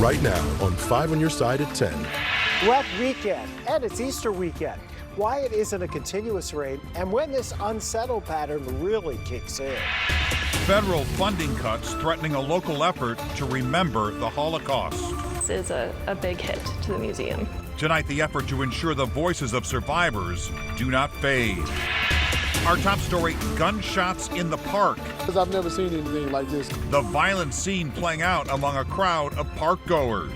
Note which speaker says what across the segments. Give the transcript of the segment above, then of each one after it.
Speaker 1: right now on 5 on Your Side at 10.
Speaker 2: Wet weekend, and it's Easter weekend. Why it isn't a continuous rain, and when this unsettled pattern really kicks in.
Speaker 3: Federal funding cuts threatening a local effort to remember the Holocaust.
Speaker 4: This is a big hit to the museum.
Speaker 3: Tonight, the effort to ensure the voices of survivors do not fade. Our top story, gunshots in the park.
Speaker 5: Because I've never seen anything like this.
Speaker 3: The violent scene playing out among a crowd of park goers.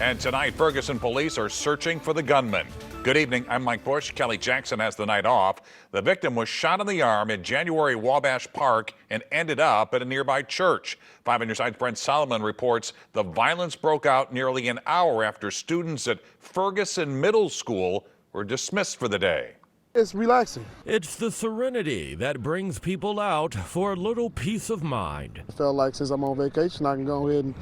Speaker 3: And tonight, Ferguson police are searching for the gunman. Good evening, I'm Mike Bush. Kelly Jackson has the night off. The victim was shot in the arm in January Wabash Park and ended up at a nearby church. 5 on Your Side's Brent Solomon reports the violence broke out nearly an hour after students at Ferguson Middle School were dismissed for the day.
Speaker 5: It's relaxing.
Speaker 6: It's the serenity that brings people out for a little peace of mind.
Speaker 5: I felt like since I'm on vacation, I can go ahead and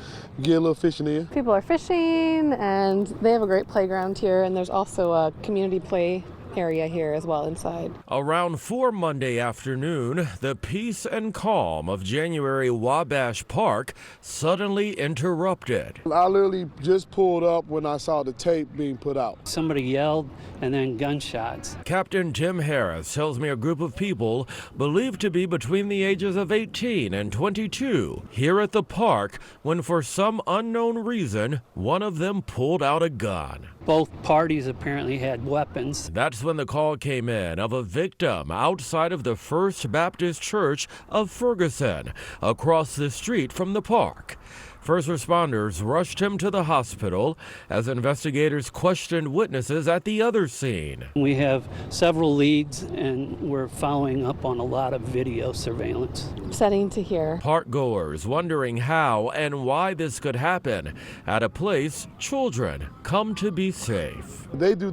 Speaker 5: get a little fishing in.
Speaker 7: People are fishing, and they have a great playground here, and there's also a community play area here as well inside.
Speaker 6: Around 4 Monday afternoon, the peace and calm of January Wabash Park suddenly interrupted.
Speaker 5: I literally just pulled up when I saw the tape being put out.
Speaker 8: Somebody yelled and then gunshots.
Speaker 6: Captain Tim Harris tells me a group of people believed to be between the ages of 18 and 22 here at the park when for some unknown reason, one of them pulled out a gun.
Speaker 8: Both parties apparently had weapons.
Speaker 6: That's when the call came in of a victim outside of the First Baptist Church of Ferguson, across the street from the park. First responders rushed him to the hospital as investigators questioned witnesses at the other scene.
Speaker 8: We have several leads, and we're following up on a lot of video surveillance.
Speaker 7: Upsetting to hear.
Speaker 6: Park goers wondering how and why this could happen at a place children come to be safe.
Speaker 5: They do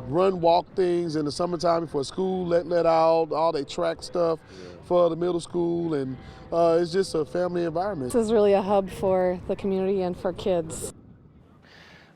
Speaker 5: run walk things in the summertime before school let out, all they track stuff for the middle school, and it's just a family environment.
Speaker 7: This is really a hub for the community and for kids.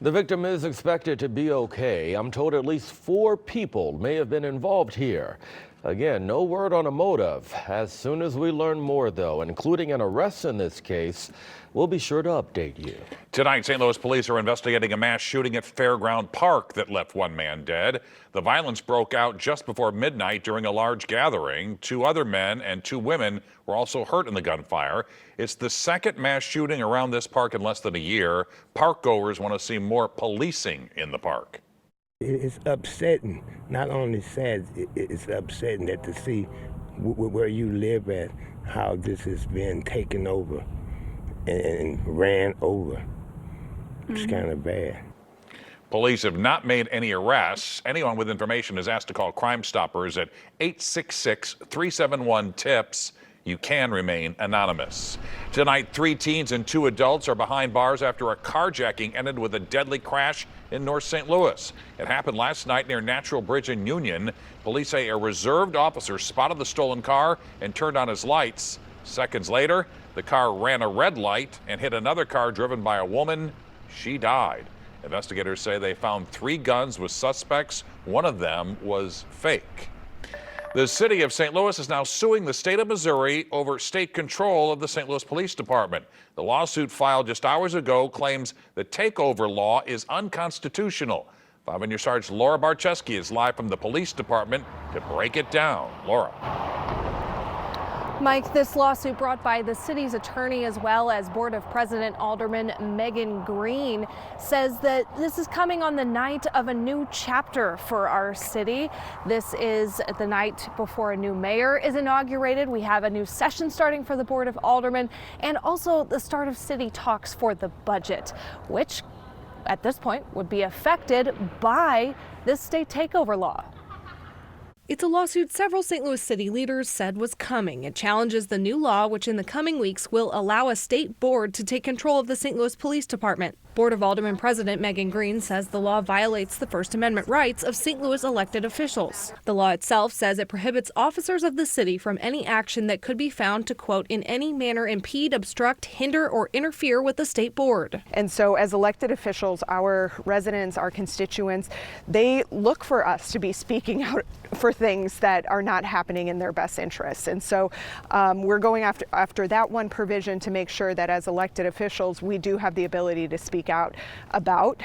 Speaker 6: The victim is expected to be okay. I'm told at least 4 people may have been involved here. Again, no word on a motive. As soon as we learn more, though, including an arrest in this case, we'll be sure to update you.
Speaker 3: Tonight, St. Louis police are investigating a mass shooting at Fairground Park that left 1 man dead. The violence broke out just before midnight during a large gathering. 2 other men and 2 women were also hurt in the gunfire. It's the second mass shooting around this park in less than a year. Park goers want to see more policing in the park.
Speaker 9: It's upsetting, not only sad, it's upsetting that to see where you live at, how this has been taken over and ran over. It's kind of bad.
Speaker 3: Police have not made any arrests. Anyone with information is asked to call Crime Stoppers at 866-371-TIPS. You can remain anonymous. Tonight, 3 teens and 2 adults are behind bars after a carjacking ended with a deadly crash in North St. Louis. It happened last night near Natural Bridge in Union. Police say a reserved officer spotted the stolen car and turned on his lights. Seconds later, the car ran a red light and hit another car driven by a woman. She died. Investigators say they found 3 guns with suspects. One of them was fake. The city of St. Louis is now suing the state of Missouri over state control of the St. Louis Police Department. The lawsuit filed just hours ago claims the takeover law is unconstitutional. 5 on Your Side's Laura Barczewski is live from the police department to break it down. Laura.
Speaker 10: Mike, this lawsuit brought by the city's attorney as well as Board of President Alderman Megan Green says that this is coming on the night of a new chapter for our city. This is the night before a new mayor is inaugurated. We have a new session starting for the Board of Aldermen and also the start of city talks for the budget, which at this point would be affected by this state takeover law. It's a lawsuit several St. Louis city leaders said was coming. It challenges the new law, which in the coming weeks will allow a state board to take control of the St. Louis Police Department. Board of Aldermen President Megan Green says the law violates the First Amendment rights of St. Louis elected officials. The law itself says it prohibits officers of the city from any action that could be found to, quote, in any manner impede, obstruct, hinder, or interfere with the state board.
Speaker 11: And so as elected officials, our residents, our constituents, they look for us to be speaking out for things that are not happening in their best interests. And so we're going after that one provision to make sure that as elected officials, we do have the ability to speak out about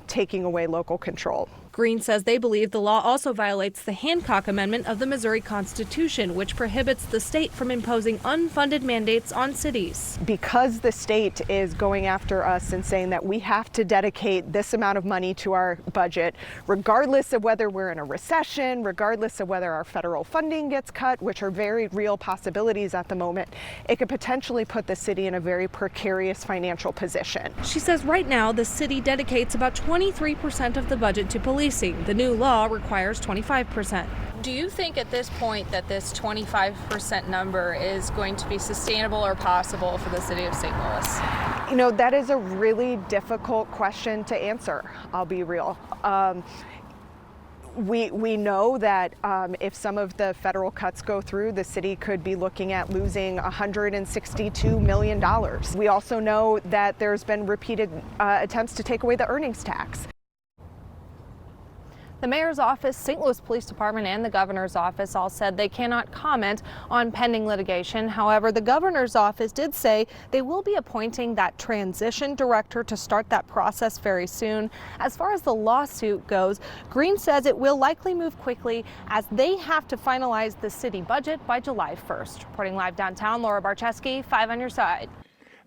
Speaker 11: taking away local control.
Speaker 10: Green says they believe the law also violates the Hancock Amendment of the Missouri Constitution, which prohibits the state from imposing unfunded mandates on cities.
Speaker 11: Because the state is going after us and saying that we have to dedicate this amount of money to our budget, regardless of whether we're in a recession, regardless of whether our federal funding gets cut, which are very real possibilities at the moment, it could potentially put the city in a very precarious financial position.
Speaker 10: She says right now the city dedicates about 23% of the budget to policing. The new law requires 25%.
Speaker 12: Do you think at this point that this 25% number is going to be sustainable or possible for the city of St. Louis?
Speaker 11: You know, that is a really difficult question to answer, I'll be real. We know that if some of the federal cuts go through, the city could be looking at losing $162 million. We also know that there's been repeated attempts to take away the earnings tax.
Speaker 10: The mayor's office, St. Louis Police Department, and the governor's office all said they cannot comment on pending litigation. However, the governor's office did say they will be appointing that transition director to start that process very soon. As far as the lawsuit goes, Green says it will likely move quickly as they have to finalize the city budget by July 1st. Reporting live downtown, Laura Barcheski, 5 on your side.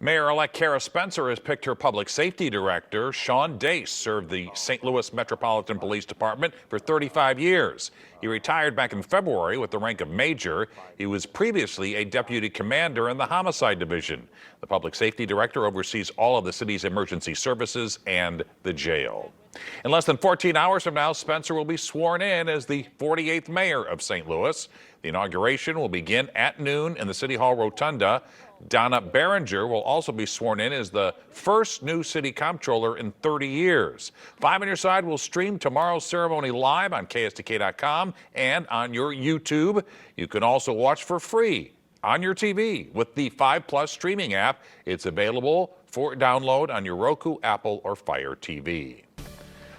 Speaker 3: Mayor-elect Kara Spencer has picked her public safety director. Sean Dace served the St. Louis Metropolitan Police Department for 35 years. He retired back in February with the rank of major. He was previously a deputy commander in the homicide division. The public safety director oversees all of the city's emergency services and the jail. In less than 14 hours from now, Spencer will be sworn in as the 48th mayor of St. Louis. The inauguration will begin at noon in the City Hall Rotunda. Donna Behringer will also be sworn in as the first new city comptroller in 30 years. 5 on your side will stream tomorrow's ceremony live on KSDK.com and on your YouTube. You can also watch for free on your TV with the 5 Plus streaming app. It's available for download on your Roku, Apple, or Fire TV.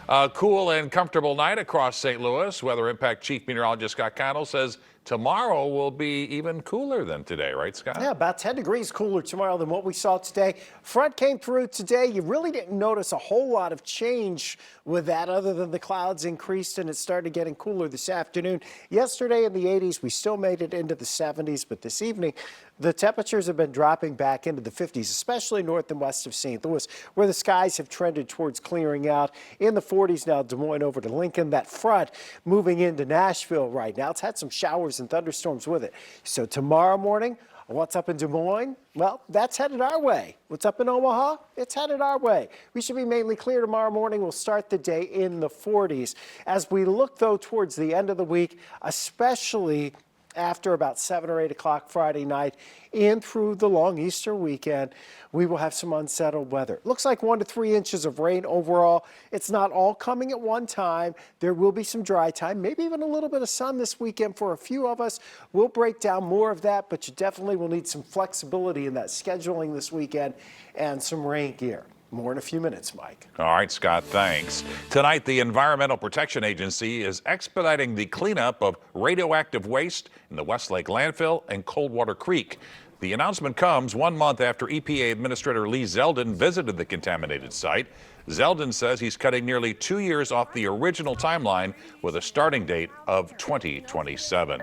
Speaker 3: A cool and comfortable night across St. Louis. Weather Impact Chief Meteorologist Scott Connell says tomorrow will be even cooler than today, right, Scott?
Speaker 2: Yeah, about 10 degrees cooler tomorrow than what we saw today. Front came through today. You really didn't notice a whole lot of change with that other than the clouds increased and it started getting cooler this afternoon. Yesterday in the 80s, we still made it into the 70s, but this evening, the temperatures have been dropping back into the 50s, especially north and west of St. Louis, where the skies have trended towards clearing out. In the 40s now, Des Moines over to Lincoln. That front moving into Nashville right now. It's had some showers and thunderstorms with it. So tomorrow morning, what's up in Des Moines? Well, that's headed our way. What's up in Omaha? It's headed our way. We should be mainly clear tomorrow morning. We'll start the day in the 40s. As we look, though, towards the end of the week, especially after about 7 or 8 o'clock Friday night and through the long Easter weekend, we will have some unsettled weather. Looks like 1 to 3 inches of rain overall. It's not all coming at one time. There will be some dry time, maybe even a little bit of sun this weekend for a few of us. We'll break down more of that, but you definitely will need some flexibility in that scheduling this weekend and some rain gear. More in a few minutes, Mike.
Speaker 3: All right, Scott, thanks. Tonight, the Environmental Protection Agency is expediting the cleanup of radioactive waste in the Westlake landfill and Coldwater Creek. The announcement comes 1 month after EPA Administrator Lee Zeldin visited the contaminated site. Zeldin says he's cutting nearly 2 years off the original timeline with a starting date of 2027.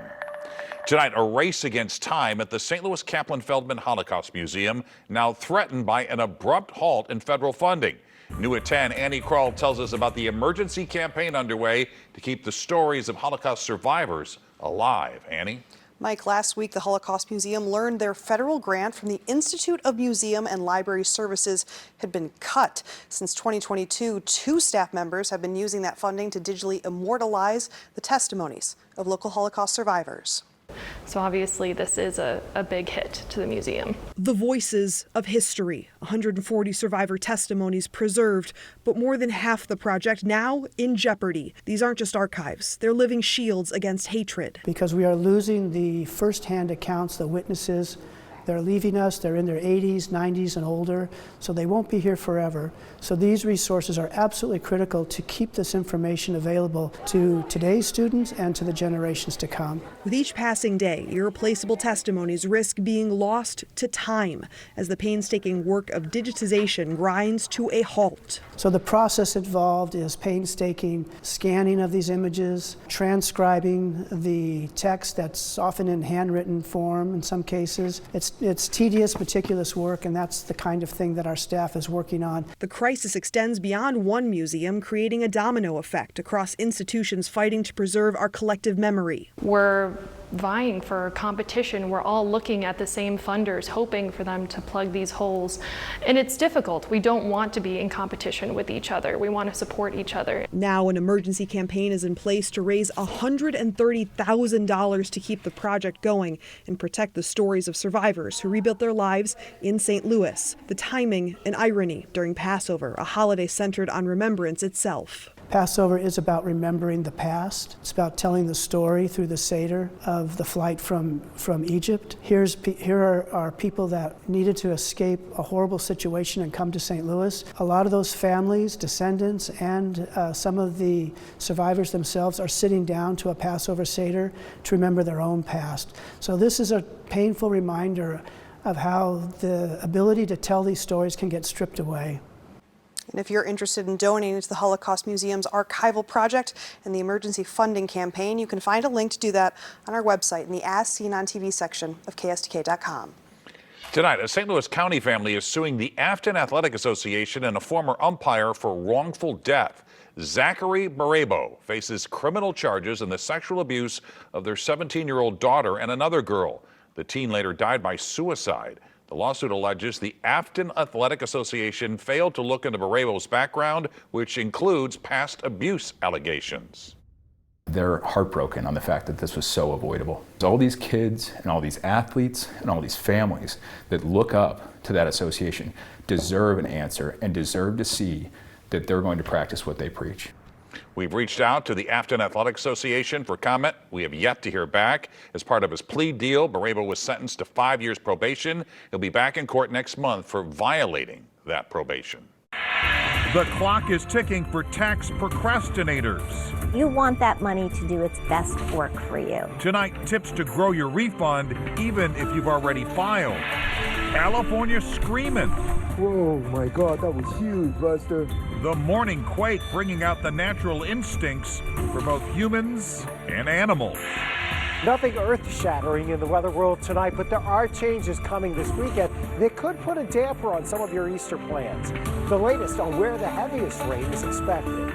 Speaker 3: Tonight, a race against time at the St. Louis Kaplan-Feldman Holocaust Museum, now threatened by an abrupt halt in federal funding. New at 10, Annie Kroll tells us about the emergency campaign underway to keep the stories of Holocaust survivors alive. Annie?
Speaker 13: Mike, last week the Holocaust Museum learned their federal grant from the Institute of Museum and Library Services had been cut. Since 2022, 2 staff members have been using that funding to digitally immortalize the testimonies of local Holocaust survivors.
Speaker 4: So obviously this is a big hit to the museum.
Speaker 14: The voices of history, 140 survivor testimonies preserved, but more than half the project now in jeopardy. These aren't just archives, they're living shields against hatred.
Speaker 15: Because we are losing the firsthand accounts, the witnesses, They're leaving us, they're in their 80s, 90s, and older, so they won't be here forever. So these resources are absolutely critical to keep this information available to today's students and to the generations to come.
Speaker 14: With each passing day, irreplaceable testimonies risk being lost to time as the painstaking work of digitization grinds to a halt.
Speaker 15: So the process involved is painstaking scanning of these images, transcribing the text that's often in handwritten form in some cases. It's tedious, meticulous work, and that's the kind of thing that our staff is working on.
Speaker 14: The crisis extends beyond one museum, creating a domino effect across institutions fighting to preserve our collective memory.
Speaker 4: We're vying for competition. We're all looking at the same funders, hoping for them to plug these holes. And it's difficult. We don't want to be in competition with each other. We want to support each other.
Speaker 14: Now an emergency campaign is in place to raise $130,000 to keep the project going and protect the stories of survivors who rebuilt their lives in St. Louis. The timing and irony during Passover, a holiday centered on remembrance itself.
Speaker 15: Passover is about remembering the past. It's about telling the story through the Seder of the flight from Egypt. Here are people that needed to escape a horrible situation and come to St. Louis. A lot of those families, descendants, and some of the survivors themselves are sitting down to a Passover Seder to remember their own past. So this is a painful reminder of how the ability to tell these stories can get stripped away.
Speaker 13: And if you're interested in donating to the Holocaust Museum's archival project and the emergency funding campaign, you can find a link to do that on our website in the As Seen on TV section of KSDK.com.
Speaker 3: Tonight, a St. Louis County family is suing the Afton Athletic Association and a former umpire for wrongful death. Zachary Barabo faces criminal charges in the sexual abuse of their 17-year-old daughter and another girl. The teen later died by suicide. The lawsuit alleges the Afton Athletic Association failed to look into Barabo's background, which includes past abuse allegations.
Speaker 16: They're heartbroken on the fact that this was so avoidable. All these kids and all these athletes and all these families that look up to that association deserve an answer and deserve to see that they're going to practice what they preach.
Speaker 3: We've reached out to the Afton Athletic Association for comment. We have yet to hear back. As part of his plea deal, Barabo was sentenced to 5 years probation. He'll be back in court next month for violating that probation.
Speaker 17: The clock is ticking for tax procrastinators.
Speaker 18: You want that money to do its best work for you.
Speaker 17: Tonight, tips to grow your refund even if you've already filed. California screaming.
Speaker 19: Whoa, my God, that was huge, Buster.
Speaker 17: The morning quake bringing out the natural instincts for both humans and animals.
Speaker 2: Nothing earth-shattering in the weather world tonight, but there are changes coming this weekend that could put a damper on some of your Easter plans. The latest on where the heaviest rain is expected.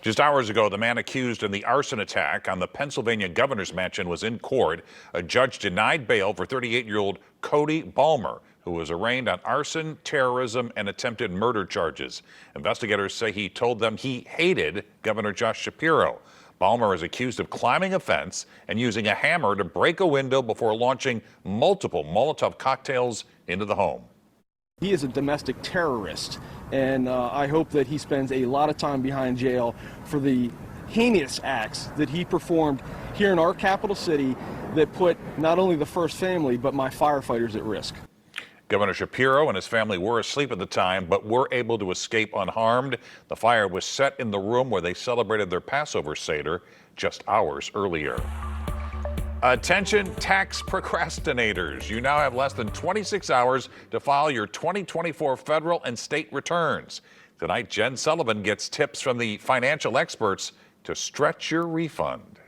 Speaker 3: Just hours ago, the man accused in the arson attack on the Pennsylvania governor's mansion was in court. A judge denied bail for 38-year-old Cody Balmer, who was arraigned on arson, terrorism, and attempted murder charges. Investigators say he told them he hated Governor Josh Shapiro. Balmer is accused of climbing a fence and using a hammer to break a window before launching multiple Molotov cocktails into the home.
Speaker 20: He is a domestic terrorist, and I hope that he spends a lot of time behind jail for the heinous acts that he performed here in our capital city that put not only the First Family, but my firefighters at risk.
Speaker 3: Governor Shapiro and his family were asleep at the time, but were able to escape unharmed. The fire was set in the room where they celebrated their Passover Seder just hours earlier. Attention tax procrastinators. You now have less than 26 hours to file your 2024 federal and state returns. Tonight, Jen Sullivan gets tips from the financial experts to stretch your refund.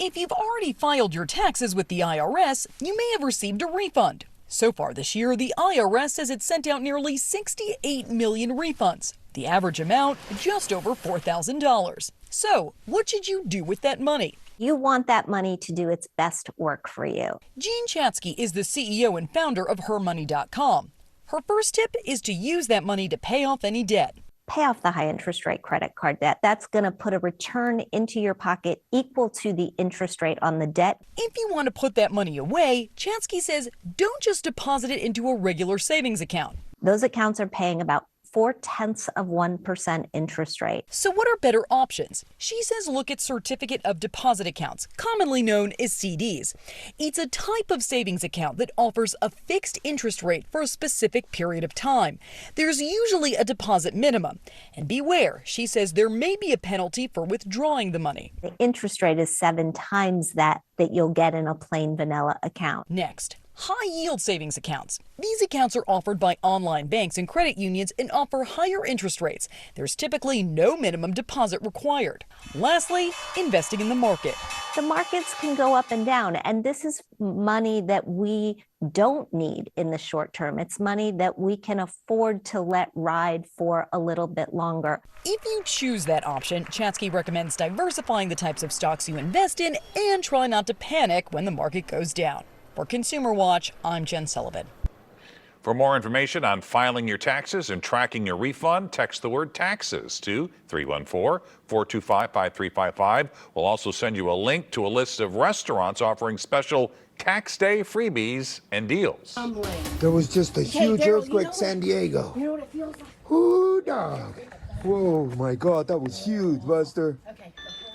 Speaker 21: If you've already filed your taxes with the IRS, you may have received a refund. So far this year, the IRS says it sent out nearly 68 million refunds. The average amount, just over $4,000. So, what should you do with that money?
Speaker 18: You want that money to do its best work for you.
Speaker 21: Jean Chatzky is the CEO and founder of HerMoney.com. Her first tip is to use that money to pay off any debt.
Speaker 18: Pay off the high interest rate credit card debt. That's going to put a return into your pocket equal to the interest rate on the debt.
Speaker 21: If you want to put that money away, Chatzky says don't just deposit it into a regular savings account.
Speaker 18: Those accounts are paying about 0.4% interest rate.
Speaker 21: So what are better options? She says look at certificate of deposit accounts, commonly known as CDs. It's a type of savings account that offers a fixed interest rate for a specific period of time. There's usually a deposit minimum. And beware, she says there may be a penalty for withdrawing the money.
Speaker 18: The interest rate is 7 times that you'll get in a plain vanilla account.
Speaker 21: Next, high-yield savings accounts. These accounts are offered by online banks and credit unions and offer higher interest rates. There's typically no minimum deposit required. Lastly, investing in the market.
Speaker 18: The markets can go up and down, and this is money that we don't need in the short term. It's money that we can afford to let ride for a little bit longer.
Speaker 21: If you choose that option, Chatsky recommends diversifying the types of stocks you invest in and try not to panic when the market goes down. For Consumer Watch, I'm Jen Sullivan.
Speaker 3: For more information on filing your taxes and tracking your refund, text the word taxes to 314-425-5355. We'll also send you a link to a list of restaurants offering special tax day freebies and deals.
Speaker 19: There was just a huge earthquake in San Diego.
Speaker 1: You know what it feels like?
Speaker 19: Ooh, dog. Whoa, my God, that was huge, Buster.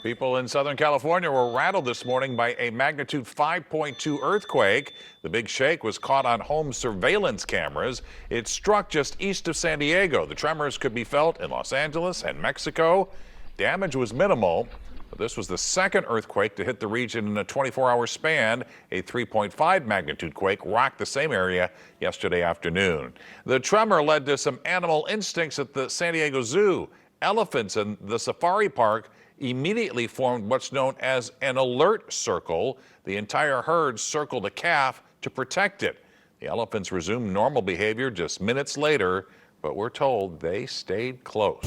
Speaker 3: People in Southern California were rattled this morning by a magnitude 5.2 earthquake. The big shake was caught on home surveillance cameras. It struck just east of San Diego. The tremors could be felt in Los Angeles and Mexico. Damage was minimal, but this was the second earthquake to hit the region in a 24-hour span. A 3.5 magnitude quake rocked the same area yesterday afternoon. The tremor led to some animal instincts at the San Diego Zoo. Elephants in the safari park immediately formed what's known as an alert circle. The entire herd circled a calf to protect it. The elephants resumed normal behavior just minutes later, but we're told they stayed close.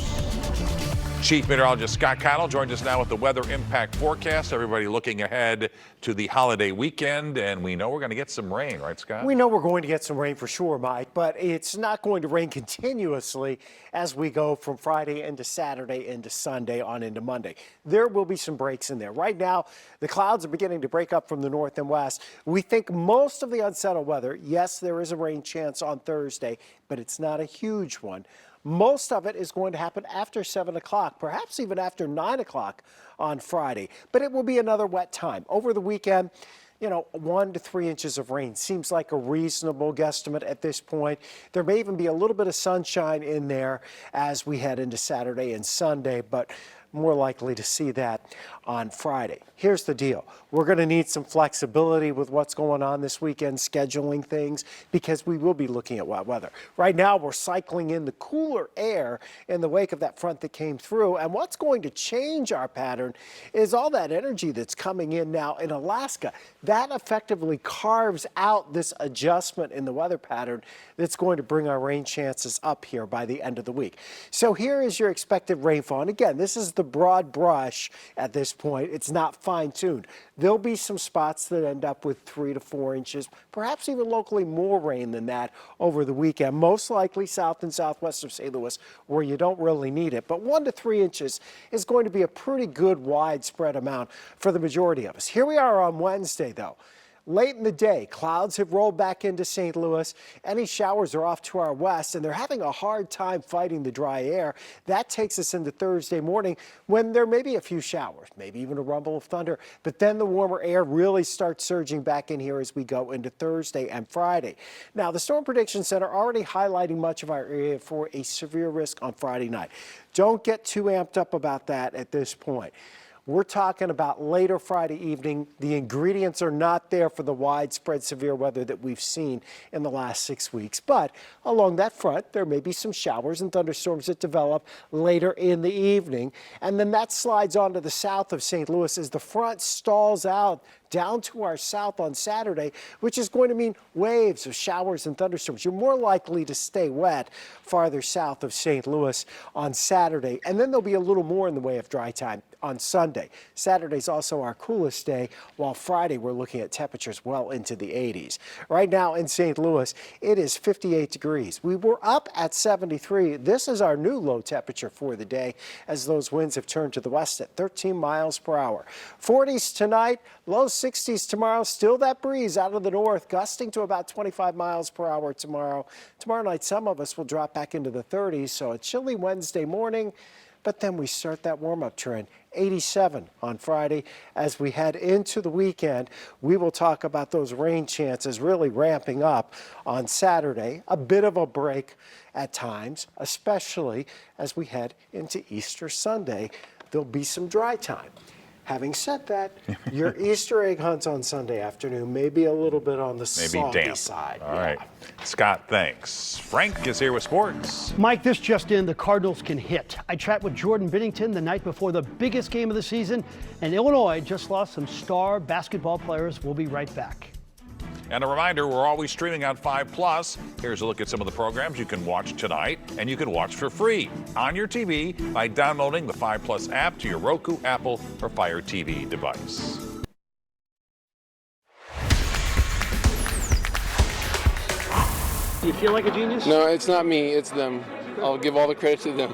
Speaker 3: Chief Meteorologist Scott Connell joins us now with the weather impact forecast. Everybody looking ahead to the holiday weekend, and we know we're going to get some rain, right, Scott?
Speaker 2: We know we're going to get some rain for sure, Mike, but it's not going to rain continuously as we go from Friday into Saturday into Sunday on into Monday. There will be some breaks in there. Right now, the clouds are beginning to break up from the north and west. We think most of the unsettled weather, yes, there is a rain chance on Thursday, but it's not a huge one. Most of it is going to happen after 7 o'clock, perhaps even after 9 o'clock on Friday. But it will be another wet time. Over the weekend, 1 to 3 inches of rain seems like a reasonable guesstimate at this point. There may even be a little bit of sunshine in there as we head into Saturday and Sunday, but more likely to see that on Friday. Here's the deal. We're going to need some flexibility with what's going on this weekend, scheduling things, because we will be looking at wet weather. Right now, we're cycling in the cooler air in the wake of that front that came through. And what's going to change our pattern is all that energy that's coming in now in Alaska. That effectively carves out this adjustment in the weather pattern that's going to bring our rain chances up here by the end of the week. So here is your expected rainfall. And again, this is the broad brush at this point. It's not fine-tuned. There'll be some spots that end up with 3 to 4 inches, perhaps even locally more rain than that over the weekend, most likely south and southwest of St. Louis, where you don't really need it. But 1 to 3 inches is going to be a pretty good widespread amount for the majority of us. Here we are on Wednesday, though. Late in the day, clouds have rolled back into St. Louis. Any showers are off to our west, and they're having a hard time fighting the dry air. That takes us into Thursday morning when there may be a few showers, maybe even a rumble of thunder. But then the warmer air really starts surging back in here as we go into Thursday and Friday. Now, the Storm Prediction Center already highlighting much of our area for a severe risk on Friday night. Don't get too amped up about that at this point. We're talking about later Friday evening. The ingredients are not there for the widespread severe weather that we've seen in the last 6 weeks. But along that front, there may be some showers and thunderstorms that develop later in the evening. And then that slides on to the south of St. Louis as the front stalls out down to our south on Saturday, which is going to mean waves of showers and thunderstorms. You're more likely to stay wet farther south of St. Louis on Saturday. And then there'll be a little more in the way of dry time on Sunday. Saturday's also our coolest day, while Friday we're looking at temperatures well into the 80s. Right now in St. Louis, it is 58 degrees. We were up at 73. This is our new low temperature for the day as those winds have turned to the west at 13 miles per hour. 40s tonight, low 60s tomorrow. Still that breeze out of the north, gusting to about 25 miles per hour tomorrow. Tomorrow night, some of us will drop back into the 30s, so a chilly Wednesday morning. But then we start that warm-up trend. 87 on Friday. As we head into the weekend, we will talk about those rain chances really ramping up on Saturday. A bit of a break at times, especially as we head into Easter Sunday. There'll be some dry time. Having said that, your Easter egg hunts on Sunday afternoon may be a little bit on the salty
Speaker 3: damp
Speaker 2: side.
Speaker 3: All right. Scott, thanks. Frank is here with sports.
Speaker 1: Mike, this just in, the Cardinals can hit. I chat with Jordan Binnington the night before the biggest game of the season, and Illinois just lost some star basketball players. We'll be right back.
Speaker 3: And a reminder, we're always streaming on 5+. Here's a look at some of the programs you can watch tonight, and you can watch for free on your TV by downloading the 5+ app to your Roku, Apple, or Fire TV device.
Speaker 1: Do you feel like a genius?
Speaker 22: No, it's not me, it's them. I'll give all the credit to them.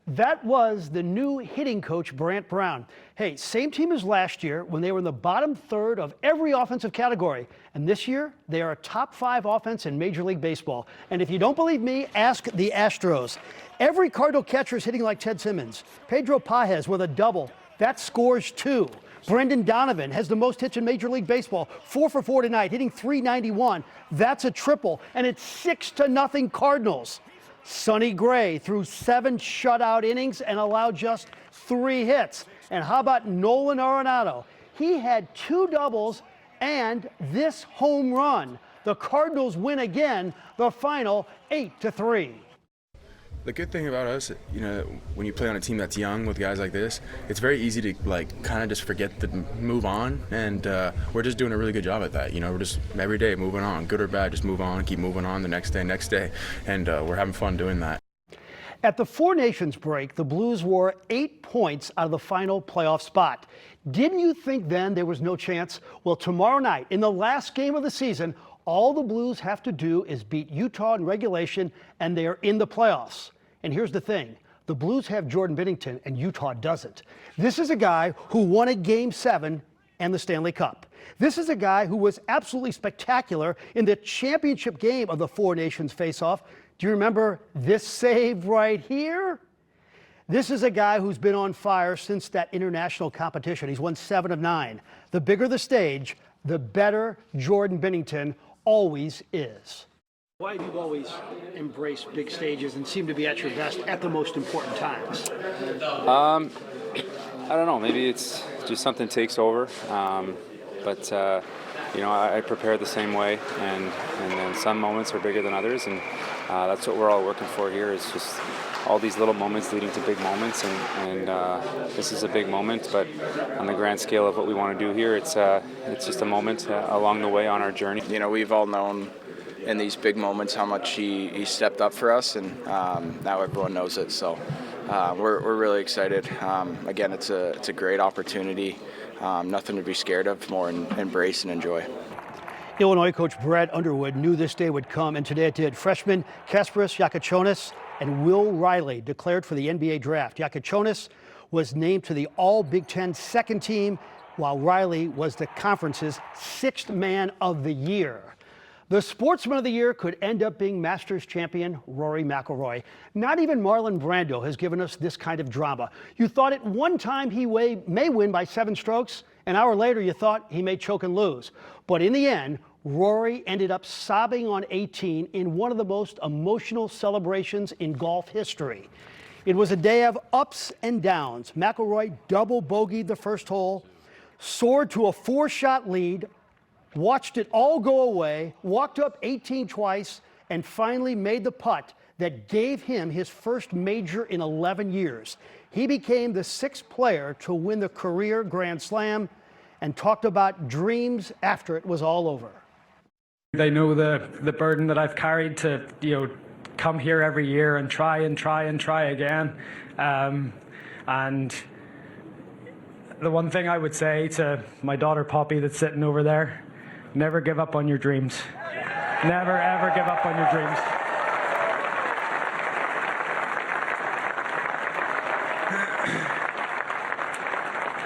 Speaker 1: That was the new hitting coach, Brant Brown. Hey, same team as last year when they were in the bottom third of every offensive category. And this year, they are a top 5 offense in Major League Baseball. And if you don't believe me, ask the Astros. Every Cardinal catcher is hitting like Ted Simmons. Pedro Pajes with a double. That scores 2. Brendan Donovan has the most hits in Major League Baseball, 4 for 4 tonight, hitting .391. That's a triple, and it's 6-0 Cardinals. Sonny Gray threw 7 shutout innings and allowed just 3 hits. And how about Nolan Arenado? He had 2 doubles and this home run. The Cardinals win again, the final 8-3.
Speaker 23: The good thing about us, you know, when you play on a team that's young with guys like this, it's very easy to kind of just forget to move on, and we're just doing a really good job at that. You know, we're just every day moving on, good or bad, just move on, keep moving on the next day, and we're having fun doing that.
Speaker 1: At the Four Nations break, the Blues were 8 points out of the final playoff spot. Didn't you think then there was no chance? Well, tomorrow night, in the last game of the season, all the Blues have to do is beat Utah in regulation, and they are in the playoffs. And here's the thing. The Blues have Jordan Binnington, and Utah doesn't. This is a guy who won a Game 7 and the Stanley Cup. This is a guy who was absolutely spectacular in the championship game of the Four Nations face-off. Do you remember this save right here? This is a guy who's been on fire since that international competition. He's won 7 of 9. The bigger the stage, the better Jordan Binnington always is. Why have you always embraced big stages and seem to be at your best at the most important times?
Speaker 24: I don't know. Maybe it's just something takes over. But you know, I prepare the same way, and then some moments are bigger than others, and that's what we're all working for here. Is just all these little moments leading to big moments, and this is a big moment. But on the grand scale of what we want to do here, it's just a moment along the way on our journey.
Speaker 25: You know, we've all known in these big moments how much he stepped up for us, and now everyone knows it. So we're really excited. Again, it's a great opportunity. Nothing to be scared of, more embrace and enjoy.
Speaker 1: Illinois coach Brad Underwood knew this day would come, and today it did. Freshman Kasparas Yakochonis and Will Riley declared for the NBA draft. Yakochonis was named to the All-Big Ten second team, while Riley was the conference's 6th man of the year. The Sportsman of the Year could end up being Masters champion Rory McIlroy. Not even Marlon Brando has given us this kind of drama. You thought at one time he may win by 7 strokes. An hour later, you thought he may choke and lose. But in the end, Rory ended up sobbing on 18 in one of the most emotional celebrations in golf history. It was a day of ups and downs. McIlroy double bogeyed the first hole, soared to a 4-shot lead, watched it all go away, walked up 18 twice, and finally made the putt that gave him his first major in 11 years. He became the 6th player to win the career Grand Slam, and talked about dreams after it was all over.
Speaker 26: They know the burden that I've carried to, come here every year and try again. And the one thing I would say to my daughter Poppy that's sitting over there, never give up on your dreams. Never, ever give up on your dreams.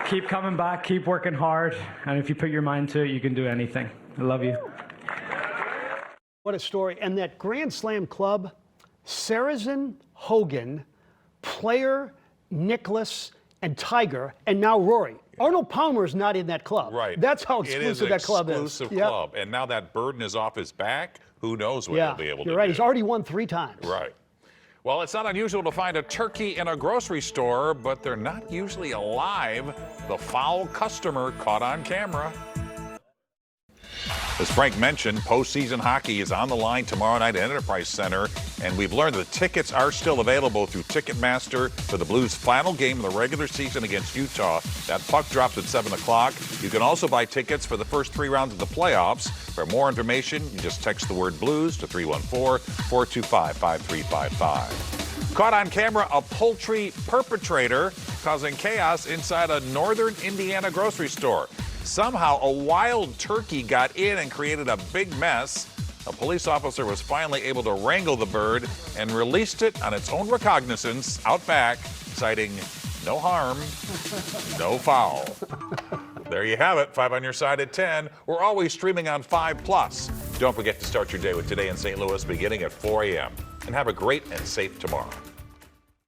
Speaker 26: keep coming back, keep working hard, and if you put your mind to it, you can do anything. I love you.
Speaker 1: What a story. And that Grand Slam club, Sarazen, Hogan, Player, Nicholas, and Tiger, and now Rory. Arnold Palmer is not in that club.
Speaker 3: Right.
Speaker 1: That's how exclusive that club is.
Speaker 3: It is an exclusive club. And now that burden is off his back. Who knows what he'll be able to do.
Speaker 1: You're right. He's already won 3 times.
Speaker 3: Right. Well, it's not unusual to find a turkey in a grocery store, but they're not usually alive. The foul customer caught on camera. As Frank mentioned, postseason hockey is on the line tomorrow night at Enterprise Center, and we've learned the tickets are still available through Ticketmaster for the Blues' final game of the regular season against Utah. That puck drops at 7 o'clock. You can also buy tickets for the first 3 rounds of the playoffs. For more information, you just text the word BLUES to 314-425-5355. Caught on camera, a poultry perpetrator causing chaos inside a northern Indiana grocery store. Somehow, a wild turkey got in and created a big mess. A police officer was finally able to wrangle the bird and released it on its own recognizance out back, citing no harm, no foul. There you have it, 5 on your side at 10. We're always streaming on 5+. Don't forget to start your day with Today in St. Louis beginning at 4 a.m. And have a great and safe tomorrow.